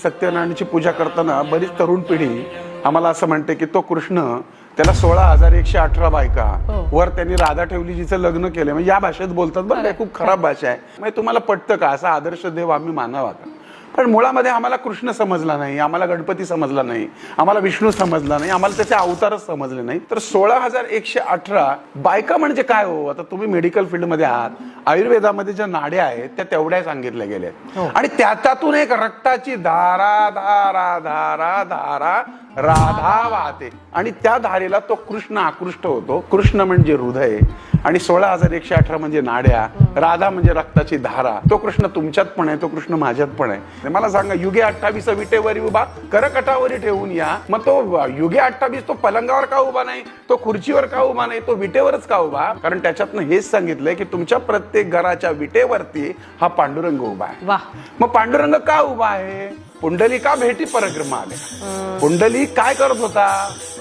सत्यनारायणाची पूजा करताना बरीच तरुण पिढी आम्हाला असं म्हणते की तो कृष्ण, त्याला 16,118 बायका, वर त्यांनी राधा ठेवली जिचं लग्न केलं. म्हणजे या भाषेत बोलतात बरं, काय खूप खराब भाषा आहे. म्हणजे तुम्हाला पटतं का असा आदर्श देव आम्ही मानावा का? पण मुळामध्ये आम्हाला कृष्ण समजला नाही, आम्हाला गणपती समजला नाही, आम्हाला विष्णू समजला नाही, आम्हाला त्याचे अवतारच समजले नाही. तर 16,118 बायका म्हणजे काय हो? आता तुम्ही मेडिकल फील्डमध्ये आहात, आयुर्वेदामध्ये ज्या नाड्या आहेत त्या तेवढ्या सांगितल्या गेल्या आणि त्यातून एक रक्ताची धारा धारा धारा धारा राधा वाहते आणि त्या धारेला तो कृष्ण आकृष्ट होतो. कृष्ण म्हणजे हृदय आणि 16,118 म्हणजे नाड्या, राधा म्हणजे रक्ताची धारा. तो कृष्ण तुमच्यात पण आहे, तो कृष्ण माझ्यात पण आहे. मला सांगा, युगे 28 विटेवरी उभा करकटावरी ठेवून या. मग तो युगे 28 तो पलंगावर का उभा नाही, तो खुर्चीवर का उभा नाही, तो विटेवरच का उभा? कारण त्याच्यातनं हेच सांगितलंय की तुमच्या प्रत्येक घराच्या विटेवरती हा पांडुरंग उभा आहे. मग पांडुरंग का उभा आहे? पुंडलिका भेटी परिक्रमा आल्या. पुंडलिक काय करत होता?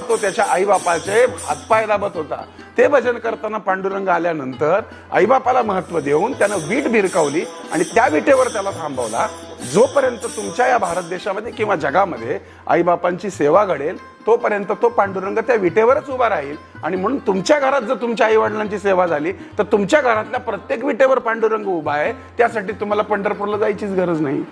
तो त्याच्या आईबापाचे हातपाय दाबत होता. ते भजन करताना पांडुरंग आल्यानंतर आईबापाला महत्व देऊन त्यानं वीट भिरकावली आणि त्या विटेवर त्याला थांबवला. जोपर्यंत तुमच्या या भारत देशामध्ये किंवा जगामध्ये आईबापांची सेवा घडेल तोपर्यंत तो पांडुरंग त्या विटेवरच उभा राहील. आणि म्हणून तुमच्या घरात जर तुमच्या आई वडिलांची सेवा झाली तर तुमच्या घरातल्या प्रत्येक विटेवर पांडुरंग उभा आहे. त्यासाठी तुम्हाला पंढरपूरला जायचीच गरज नाही.